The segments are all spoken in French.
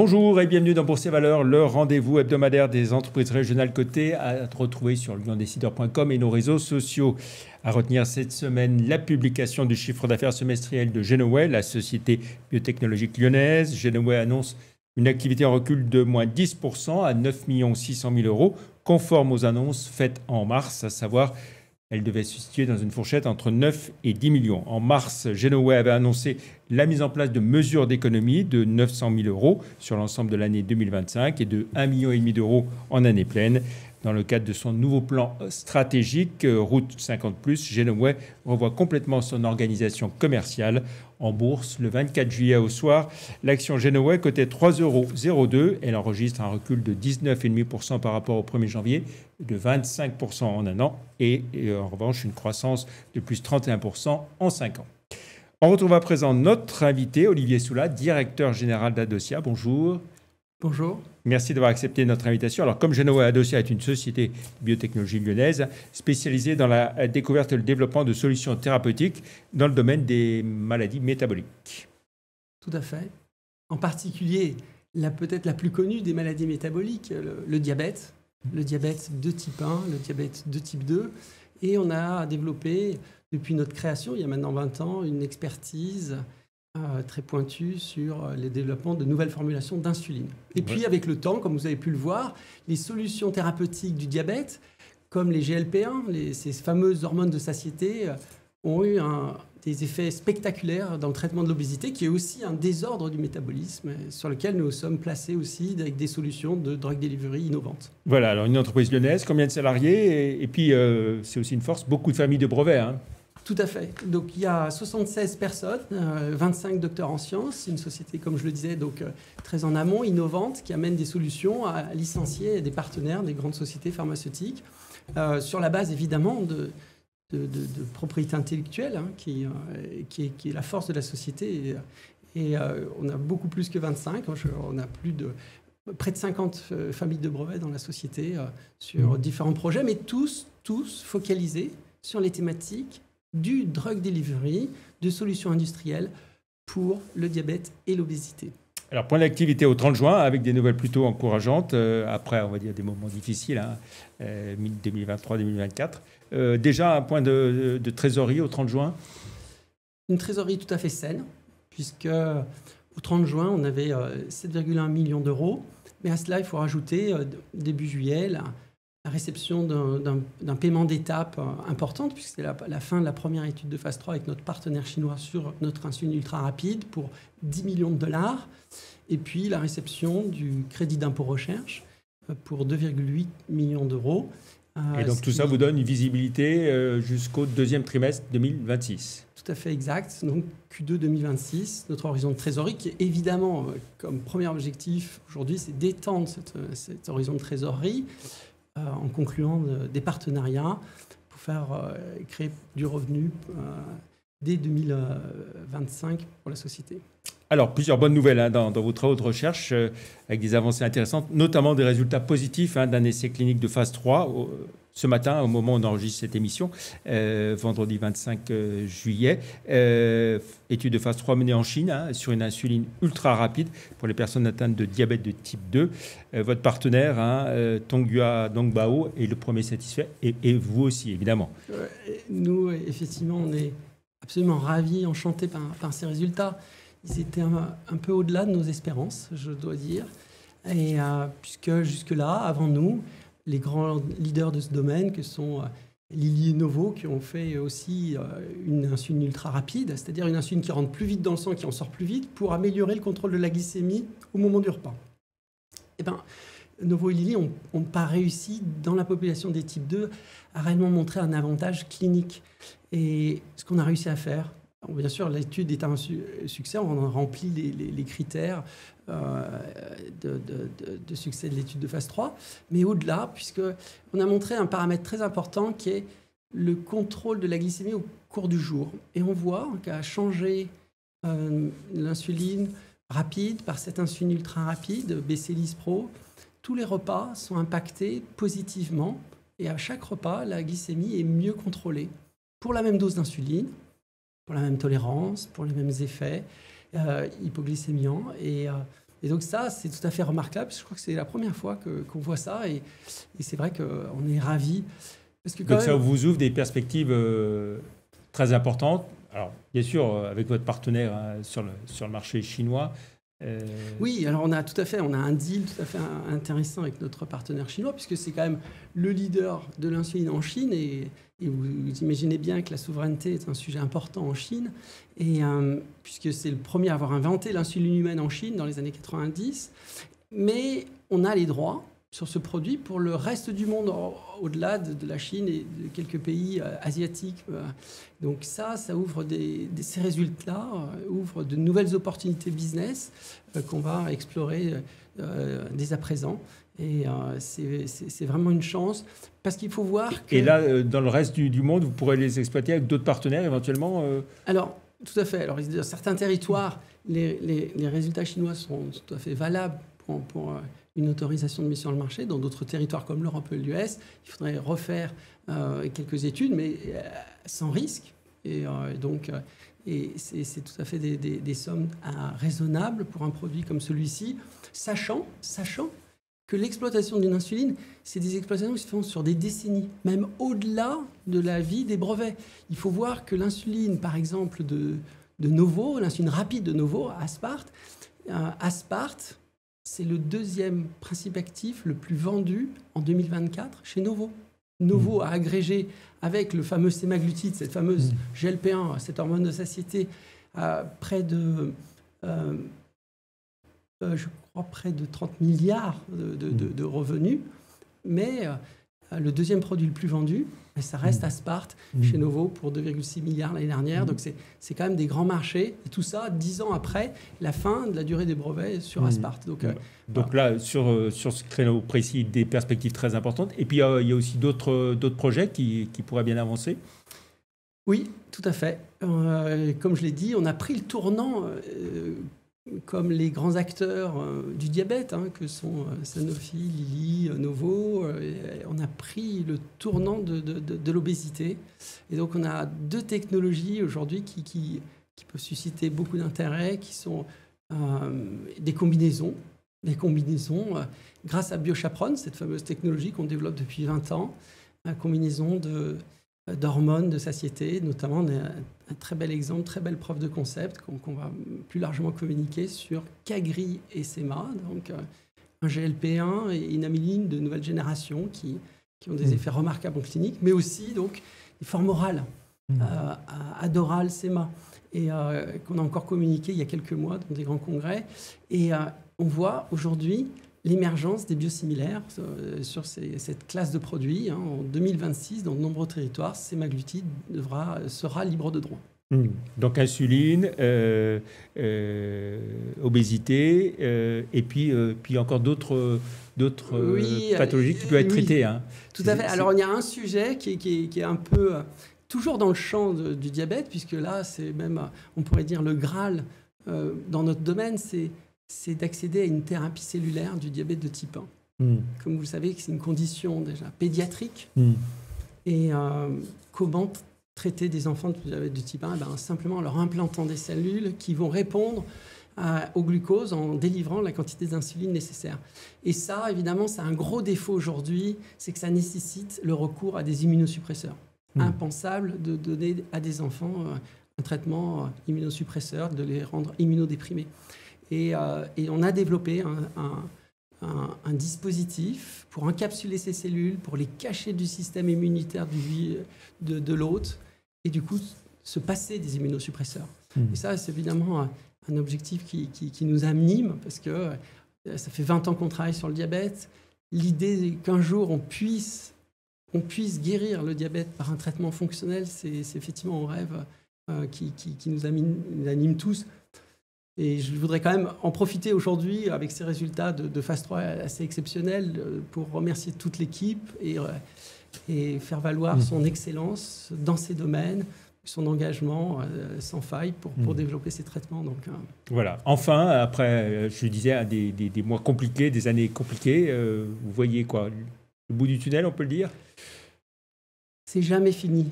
Bonjour et bienvenue dans Bourse et Valeurs, le rendez-vous hebdomadaire des entreprises régionales cotées à retrouver sur liondécideur.com et nos réseaux sociaux. À retenir cette semaine la publication du chiffre d'affaires semestriel de Genoway, la société biotechnologique lyonnaise. Genoway annonce une activité en recul de moins 10% à 9 600 000 euros, conforme aux annonces faites en mars, à savoir elle devait se situer dans une fourchette entre 9 et 10 millions. En mars, Genoway avait annoncé la mise en place de mesures d'économie de 900 000 euros sur l'ensemble de l'année 2025 et de 1,5 million d'euros en année pleine. Dans le cadre de son nouveau plan stratégique Route 50+, Genoway revoit complètement son organisation commerciale. En bourse, le 24 juillet au soir, l'action Genoway cotait 3,02 €. Elle enregistre un recul de 19,5% par rapport au 1er janvier, de 25% en un an et en revanche une croissance de plus 31% en 5 ans. On retrouve à présent notre invité, Olivier Soula, directeur général d'Adocia. Bonjour. Bonjour. Merci d'avoir accepté notre invitation. Alors, comme Genoway, Adocia est une société de biotechnologie lyonnaise spécialisée dans la découverte et le développement de solutions thérapeutiques dans le domaine des maladies métaboliques. Tout à fait. En particulier, peut-être la plus connue des maladies métaboliques, le diabète de type 1, le diabète de type 2. Et on a développé, depuis notre création, il y a maintenant 20 ans, une expertise très pointue sur les développements de nouvelles formulations d'insuline. Et puis, avec le temps, comme vous avez pu le voir, les solutions thérapeutiques du diabète, comme les GLP-1, ces fameuses hormones de satiété, ont eu des effets spectaculaires dans le traitement de l'obésité, qui est aussi un désordre du métabolisme, sur lequel nous sommes placés aussi avec des solutions de drug delivery innovantes. Voilà, alors une entreprise lyonnaise, combien de salariés? Et puis, c'est aussi une force, beaucoup de familles de brevets, hein. Tout à fait. Donc, il y a 76 personnes, 25 docteurs en sciences. C'est une société, comme je le disais, donc, très en amont, innovante, qui amène des solutions à licencier des partenaires des grandes sociétés pharmaceutiques, sur la base, évidemment, de propriété intellectuelle, hein, qui est la force de la société. Et on a beaucoup plus que 25. On a près de 50 familles de brevets dans la société sur différents projets, mais tous focalisés sur les thématiques du drug delivery, de solutions industrielles pour le diabète et l'obésité. Alors, point d'activité au 30 juin, avec des nouvelles plutôt encourageantes. Après, on va dire des moments difficiles, hein, 2023-2024. Déjà, un point de trésorerie au 30 juin. Une trésorerie tout à fait saine, puisque au 30 juin, on avait 7,1 millions d'euros. Mais à cela, il faut rajouter, début juillet, la réception d'un paiement d'étape importante, puisque c'est la fin de la première étude de phase 3 avec notre partenaire chinois sur notre insuline ultra rapide pour 10 millions de dollars. Et puis la réception du crédit d'impôt recherche pour 2,8 millions d'euros. Et donc tout ça vous donne une visibilité jusqu'au deuxième trimestre 2026. Tout à fait exact. Donc Q2 2026, notre horizon de trésorerie qui est évidemment, comme premier objectif aujourd'hui, c'est d'étendre cet horizon de trésorerie en concluant des partenariats pour faire créer du revenu dès 2025 pour la société. Alors, plusieurs bonnes nouvelles hein, dans vos travaux de recherche avec des avancées intéressantes, notamment des résultats positifs hein, d'un essai clinique de phase 3 ce matin, au moment où on enregistre cette émission, vendredi 25 juillet. Étude de phase 3 menée en Chine hein, sur une insuline ultra rapide pour les personnes atteintes de diabète de type 2. Votre partenaire, hein, Tonghua Dongbao, est le premier satisfait et vous aussi, évidemment. Nous, effectivement, on est absolument ravis, enchantés par ces résultats. Ils étaient un peu au-delà de nos espérances, je dois dire. Et puisque jusque-là, avant nous, les grands leaders de ce domaine, que sont Lilly et Novo, qui ont fait aussi une insuline ultra rapide, c'est-à-dire une insuline qui rentre plus vite dans le sang, qui en sort plus vite, pour améliorer le contrôle de la glycémie au moment du repas. Eh bien, Novo et Lilly n'ont pas réussi, dans la population des types 2, à réellement montrer un avantage clinique. Et ce qu'on a réussi à faire, bien sûr, l'étude est un succès, on a rempli les critères de succès de l'étude de phase 3, mais au-delà, puisqu'on a montré un paramètre très important qui est le contrôle de la glycémie au cours du jour. Et on voit qu'à changer l'insuline rapide par cette insuline ultra rapide, BC Lispro, tous les repas sont impactés positivement et à chaque repas, la glycémie est mieux contrôlée pour la même dose d'insuline, pour la même tolérance, pour les mêmes effets hypoglycémiants. Et Et donc ça, c'est tout à fait remarquable. Je crois que c'est la première fois qu'on voit ça. Et c'est vrai qu'on est ravis. Parce que donc ça vous ouvre des perspectives très importantes. Alors, bien sûr, avec votre partenaire sur le marché chinois. Oui, alors on a un deal tout à fait intéressant avec notre partenaire chinois, puisque c'est quand même le leader de l'insuline en Chine. Et vous imaginez bien que la souveraineté est un sujet important en Chine. Et puisque c'est le premier à avoir inventé l'insuline humaine en Chine dans les années 90. Mais on a les droits sur ce produit pour le reste du monde, au-delà de la Chine et de quelques pays asiatiques. Donc ça ouvre ces résultats ouvrent de nouvelles opportunités business qu'on va explorer dès à présent. Et c'est vraiment une chance, parce qu'il faut voir que... Et là, dans le reste du monde, vous pourrez les exploiter avec d'autres partenaires éventuellement Alors, tout à fait. Alors, dans certains territoires, les résultats chinois sont tout à fait valables pour une autorisation de mise sur le marché. Dans d'autres territoires comme l'Europe et l'US, il faudrait refaire quelques études, mais sans risque. Et c'est tout à fait des sommes raisonnables pour un produit comme celui-ci, sachant que l'exploitation d'une insuline, c'est des exploitations qui se font sur des décennies, même au-delà de la vie des brevets. Il faut voir que l'insuline, par exemple, de Novo, l'insuline rapide de Novo, Aspart, c'est le deuxième principe actif le plus vendu en 2024 chez Novo. Novo a agrégé avec le fameux sémaglutide, cette fameuse GLP-1, cette hormone de satiété, près de 30 milliards de revenus. Mais le deuxième produit le plus vendu, ça reste Aspart chez Novo pour 2,6 milliards l'année dernière. Donc c'est quand même des grands marchés. Et tout ça, 10 ans après la fin de la durée des brevets sur Aspart. Donc là, sur ce créneau précis, des perspectives très importantes. Et puis il y a aussi d'autres projets qui pourraient bien avancer. Oui, tout à fait. Comme je l'ai dit, on a pris le tournant comme les grands acteurs du diabète, que sont Sanofi, Lilly, Novo. On a pris le tournant de l'obésité. Et donc, on a deux technologies aujourd'hui qui peuvent susciter beaucoup d'intérêt, qui sont des combinaisons. Des combinaisons grâce à BioChaperone, cette fameuse technologie qu'on développe depuis 20 ans, une combinaison d'hormones de satiété, notamment un très bel exemple, très belle preuve de concept qu'on va plus largement communiquer sur Cagri et SEMA, donc un GLP-1 et une amyline de nouvelle génération qui ont des effets remarquables en clinique, mais aussi donc des formes orales, Adoral, SEMA, et qu'on a encore communiqué il y a quelques mois dans des grands congrès. Et on voit aujourd'hui l'émergence des biosimilaires sur cette classe de produits. En 2026, dans de nombreux territoires, sémaglutide sera libre de droit. Donc insuline, obésité, et puis encore d'autres pathologies qui peuvent être traitées. Tout à fait. Alors il y a un sujet qui est un peu toujours dans le champ du diabète, puisque là, c'est même, on pourrait dire, le Graal dans notre domaine, c'est d'accéder à une thérapie cellulaire du diabète de type 1. Comme vous le savez, c'est une condition déjà pédiatrique. Et comment traiter des enfants de diabète de type 1 simplement en leur implantant des cellules qui vont répondre au glucose en délivrant la quantité d'insuline nécessaire. Et ça, évidemment, c'est un gros défaut aujourd'hui, c'est que ça nécessite le recours à des immunosuppresseurs. Impensable de donner à des enfants un traitement immunosuppresseur, de les rendre immunodéprimés. Et on a développé un dispositif pour encapsuler ces cellules, pour les cacher du système immunitaire de l'hôte, et du coup se passer des immunosuppresseurs. Et ça, c'est évidemment un objectif qui nous anime, parce que ça fait 20 ans qu'on travaille sur le diabète. L'idée qu'un jour on puisse guérir le diabète par un traitement fonctionnel, c'est effectivement un rêve qui nous anime tous. Et je voudrais quand même en profiter aujourd'hui avec ces résultats de phase 3 assez exceptionnels pour remercier toute l'équipe et faire valoir son excellence dans ces domaines, son engagement sans faille pour développer ces traitements. Donc, Voilà. Enfin, après, je disais, des mois compliqués, des années compliquées, vous voyez quoi, le bout du tunnel, on peut le dire ? C'est jamais fini.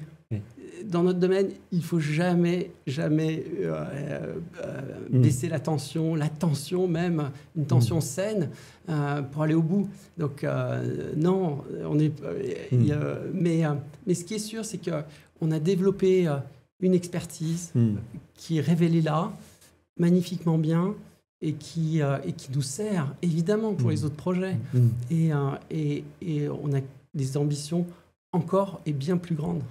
dans notre domaine, il ne faut jamais baisser la tension même, une tension saine pour aller au bout. Donc non, mais ce qui est sûr, c'est qu'on a développé une expertise qui est révélée là, magnifiquement bien, et qui nous sert évidemment pour les autres projets. Et on a des ambitions encore et bien plus grandes.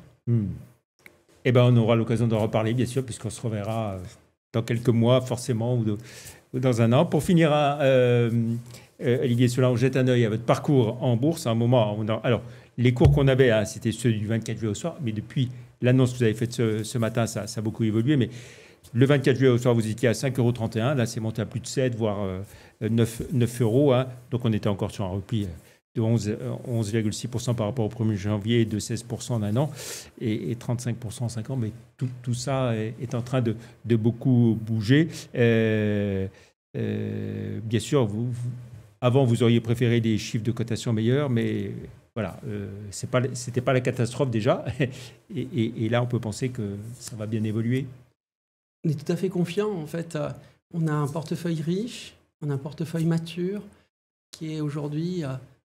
Eh ben, on aura l'occasion d'en reparler, bien sûr, puisqu'on se reverra dans quelques mois, forcément, ou dans un an. Pour finir, Olivier Solin, on jette un œil à votre parcours en bourse. À un moment, alors, les cours qu'on avait, c'était ceux du 24 juillet au soir, mais depuis l'annonce que vous avez faite ce matin, ça a beaucoup évolué. Mais le 24 juillet au soir, vous étiez à 5,31 €. Là, c'est monté à plus de 7, voire 9 €. Hein. Donc, on était encore sur un repli de 11,6% par rapport au 1er janvier, et de 16% en un an, et 35% en 5 ans. Mais tout ça est en train de beaucoup bouger. Bien sûr, avant, vous auriez préféré des chiffres de cotation meilleurs, mais voilà, c'était pas la catastrophe déjà. Et là, on peut penser que ça va bien évoluer. On est tout à fait confiant. En fait, on a un portefeuille riche, on a un portefeuille mature qui est aujourd'hui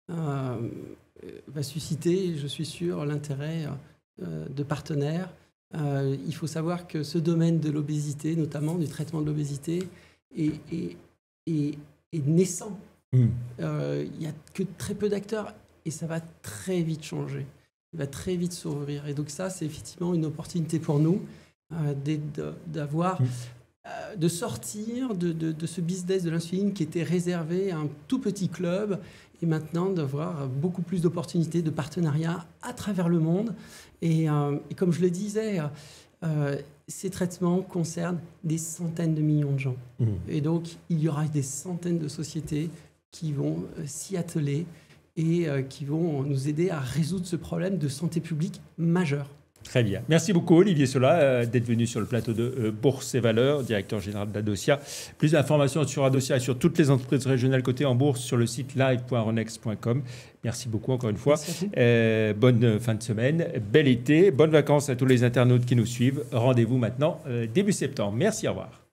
va susciter, je suis sûr, l'intérêt de partenaires. Il faut savoir que ce domaine de l'obésité, notamment du traitement de l'obésité, est naissant. Il n'y a que très peu d'acteurs et ça va très vite changer. Il va très vite s'ouvrir. Et donc ça, c'est effectivement une opportunité pour nous de sortir de ce business de l'insuline qui était réservé à un tout petit club et maintenant d'avoir beaucoup plus d'opportunités de partenariats à travers le monde. Et comme je le disais, ces traitements concernent des centaines de millions de gens. Et donc, il y aura des centaines de sociétés qui vont s'y atteler et qui vont nous aider à résoudre ce problème de santé publique majeur. Très bien. Merci beaucoup, Olivier Solin, d'être venu sur le plateau de Bourse et Valeurs, directeur général d'Adosia. Plus d'informations sur Adosia et sur toutes les entreprises régionales cotées en bourse sur le site live.ronex.com. Merci beaucoup encore une fois. Bonne fin de semaine, bel été, bonnes vacances à tous les internautes qui nous suivent. Rendez-vous maintenant début septembre. Merci, au revoir.